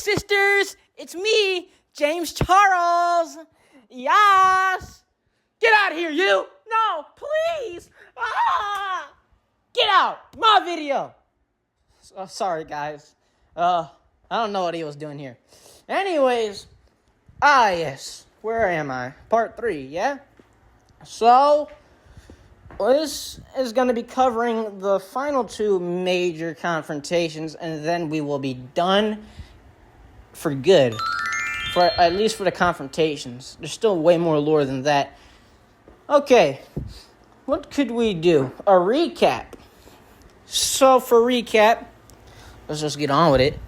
sisters, it's me, James Charles. Yes. Get out of here, you. No, please. Get out. My video. Oh, sorry, guys. I don't know what he was doing here. Anyways, yes. Where am I? Part 3, yeah? So, this is going to be covering the final 2 major confrontations, and then we will be done for good. At least for the confrontations. There's still way more lore than that. Okay, what could we do? A recap. So, for recap, let's just get on with it.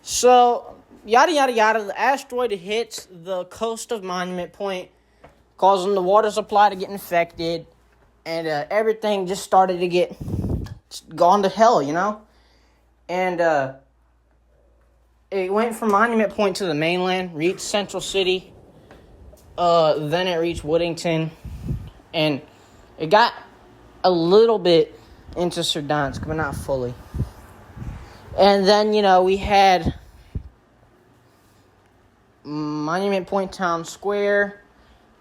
So, yada yada yada, the asteroid hits the coast of Monument Point, causing the water supply to get infected, and everything just started to get gone to hell, you know? And it went from Monument Point to the mainland, reached Central City, then it reached Woodington, and it got a little bit into Serdansk, but not fully. And then, we had Monument Point Town Square,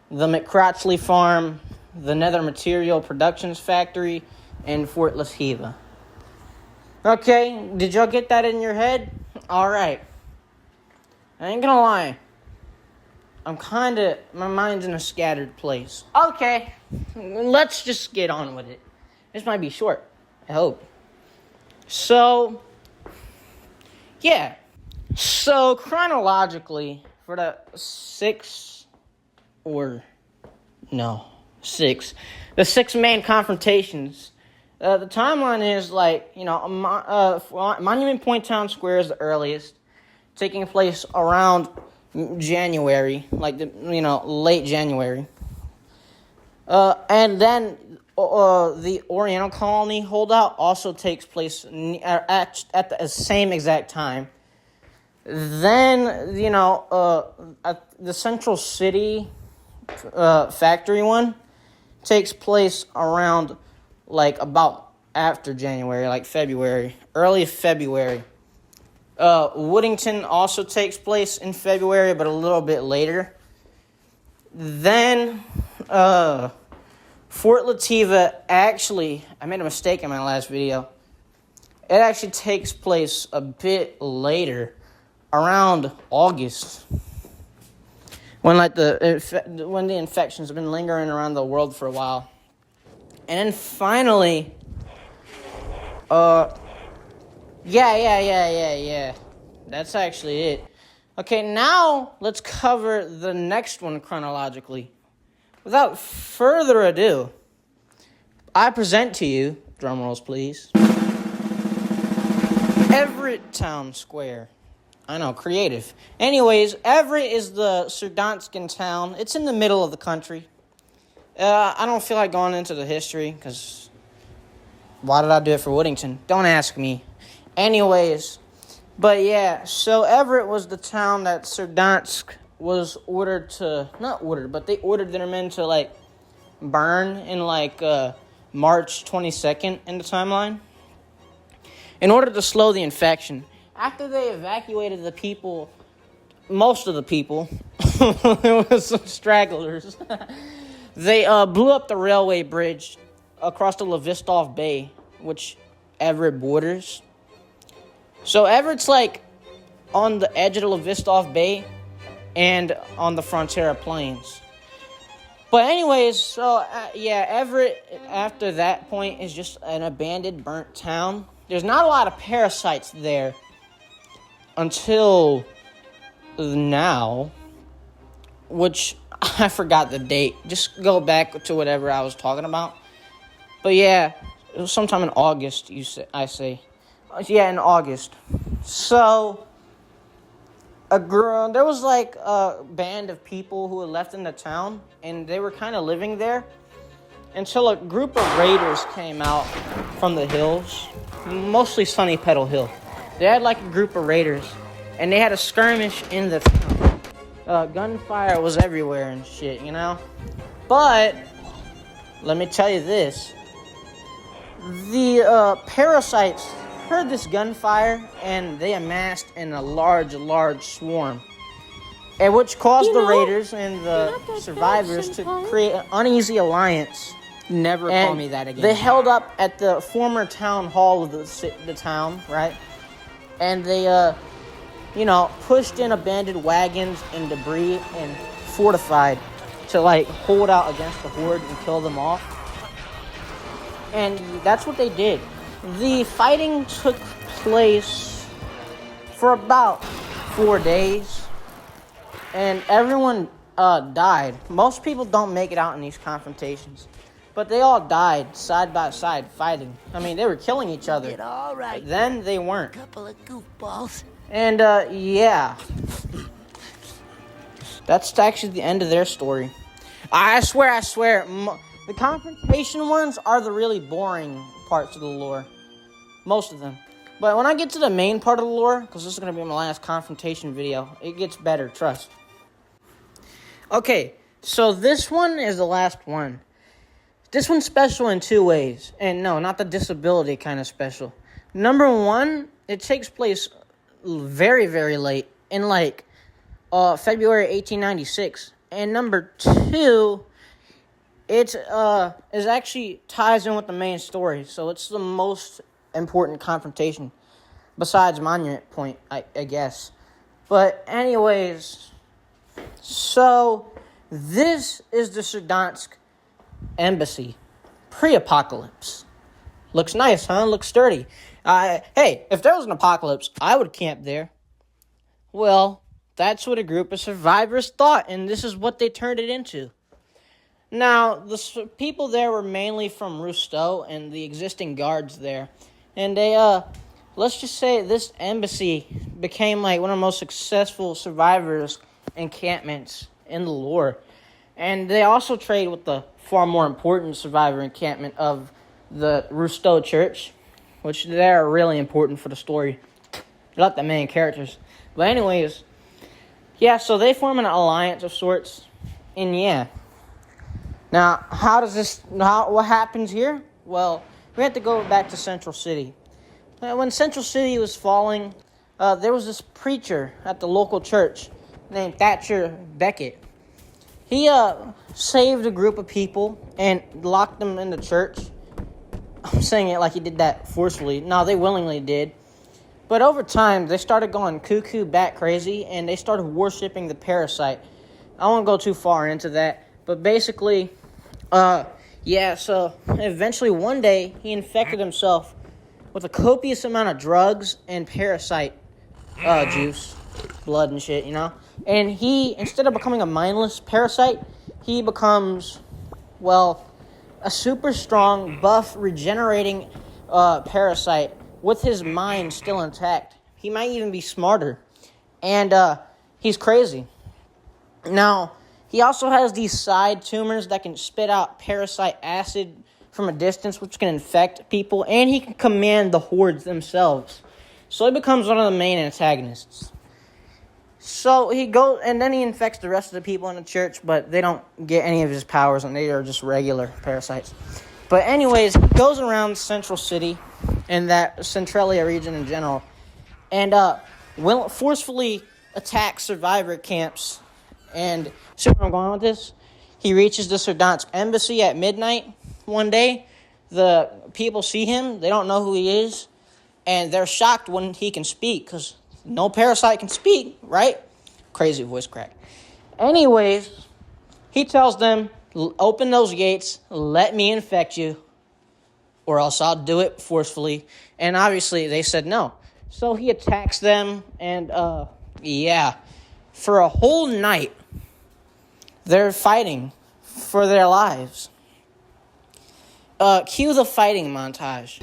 the McCrotchley Farm, the Nether Material Productions Factory, and Fort Lasiva. Okay, did y'all get that in your head? Alright. I ain't gonna lie. My mind's in a scattered place. Okay, let's just get on with it. This might be short, I hope. So, yeah. So, chronologically, for the 6 main confrontations, the timeline is Monument Point Town Square is the earliest, taking place around January, late January. And then the Oriental Colony holdout also takes place at the same exact time. Then, the Central City factory one takes place around, about after January, February, early February. Woodington also takes place in February, but a little bit later. Then, Fort Lasiva I made a mistake in my last video. It actually takes place a bit later, around August, when the infections have been lingering around the world for a while. And then finally, yeah. That's actually it. Okay, now let's cover the next one chronologically. Without further ado, I present to you, drum rolls please, Everett Town Square. I know, creative. Anyways, Everett is the Serdanskan town. It's in the middle of the country. I don't feel like going into the history, because why did I do it for Woodington? Don't ask me. Anyways, but yeah, so Everett was the town that Serdansk was ordered to, not ordered, but they ordered their men to, burn in, March 22nd in the timeline, in order to slow the infection. After they evacuated the people, most of the people, there was some stragglers, they blew up the railway bridge across the Lowestoft Bay, which Everett borders. So Everett's on the edge of the Lowestoft Bay and on the Frontera Plains. But anyways, so Everett after that point is just an abandoned, burnt town. There's not a lot of parasites there until now, which I forgot the date. Just go back to whatever I was talking about. But yeah, it was sometime in August, I say. Yeah, in August. So, there was a band of people who had left in the town, and they were kind of living there until a group of raiders came out from the hills, mostly Sunny Petal Hill. They had a group of raiders, and they had a skirmish in the town. Gunfire was everywhere and shit, But, let me tell you this. The parasites heard this gunfire, and they amassed in a large swarm, and which caused the raiders and the survivors to create an uneasy alliance. Never call me that again. They held up at the former town hall of the town, right? And they, pushed in abandoned wagons and debris and fortified to, hold out against the horde and kill them off. And that's what they did. The fighting took place for about 4 days, and everyone died. Most people don't make it out in these confrontations, but they all died side by side fighting. I mean, they were killing each other. All right. Then they weren't. Couple of goofballs. And, that's actually the end of their story. I swear, the confrontation ones are the really boring parts of the lore. Most of them. But when I get to the main part of the lore, because this is going to be my last confrontation video, it gets better, trust. Okay, so this one is the last one. This one's special in 2 ways. And no, not the disability kind of special. Number one, it takes place very, very late in February 1896. And number two, it is actually ties in with the main story. So it's the most important confrontation besides Monument Point, I guess. But anyways, so this is the Serdansk embassy, pre-apocalypse. Looks nice, huh? Looks sturdy. Hey, if there was an apocalypse, I would camp there. Well, that's what a group of survivors thought, and this is what they turned it into. Now, the people there were mainly from Rousseau and the existing guards there. And they, let's just say this embassy became one of the most successful survivors encampments in the lore. And they also trade with the far more important survivor encampment of the Rousseau Church, which they're really important for the story. They're not the main characters. But anyways, yeah, so they form an alliance of sorts. And yeah. Now, what happens here? Well, we have to go back to Central City. When Central City was falling, there was this preacher at the local church named Thatcher Beckett. He saved a group of people and locked them in the church. I'm saying it like he did that forcefully. No, they willingly did. But over time, they started going cuckoo, bat crazy, and they started worshiping the parasite. I won't go too far into that, but basically, so eventually one day, he infected himself with a copious amount of drugs and parasite juice, blood and shit, And he, instead of becoming a mindless parasite, he becomes, a super strong, buff, regenerating parasite with his mind still intact. He might even be smarter. And he's crazy. Now, he also has these side tumors that can spit out parasite acid from a distance, which can infect people. And he can command the hordes themselves. So he becomes one of the main antagonists. So he goes, and then he infects the rest of the people in the church, but they don't get any of his powers, and they are just regular parasites. But anyways, he goes around Central City and that Centralia region in general, and will forcefully attack survivor camps. And see where I'm going with this? He reaches the Serdansk embassy at midnight one day. The people see him, they don't know who he is, and they're shocked when he can speak, because no parasite can speak, right? Crazy voice crack. Anyways, he tells them, open those gates, let me infect you, or else I'll do it forcefully. And obviously, they said no. So he attacks them, and for a whole night, they're fighting for their lives. Cue the fighting montage.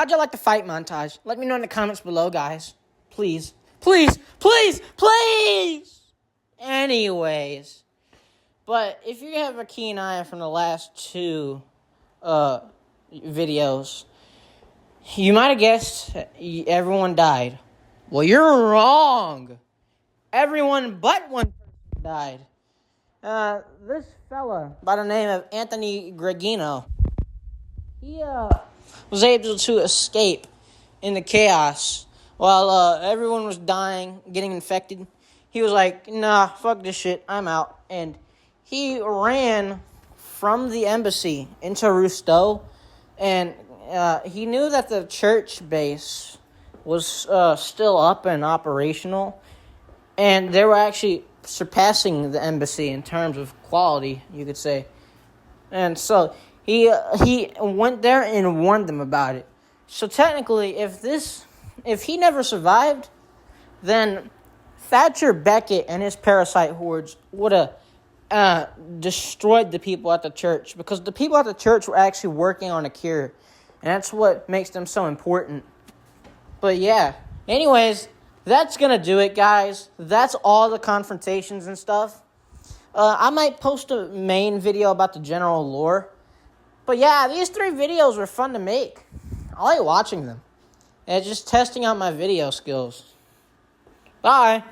how'd you like the fight montage? Let me know in the comments below, guys. Please. Please, please, please! Anyways. But if you have a keen eye from the last two videos, you might have guessed everyone died. Well, you're wrong. Everyone but one person died. This fella by the name of Anthony Gregino, he was able to escape in the chaos while everyone was dying, getting infected. He was like, nah, fuck this shit, I'm out. And he ran from the embassy into Rousseau, and he knew that the church base was still up and operational, and they were actually surpassing the embassy in terms of quality, you could say. And so he went there and warned them about it. So technically, if he never survived, then Thatcher Beckett and his parasite hordes would have destroyed the people at the church, because the people at the church were actually working on a cure, and that's what makes them so important. But yeah, anyways, that's gonna do it, guys. That's all the confrontations and stuff. I might post a main video about the general lore. But yeah, these 3 videos were fun to make. I like watching them. And just testing out my video skills. Bye.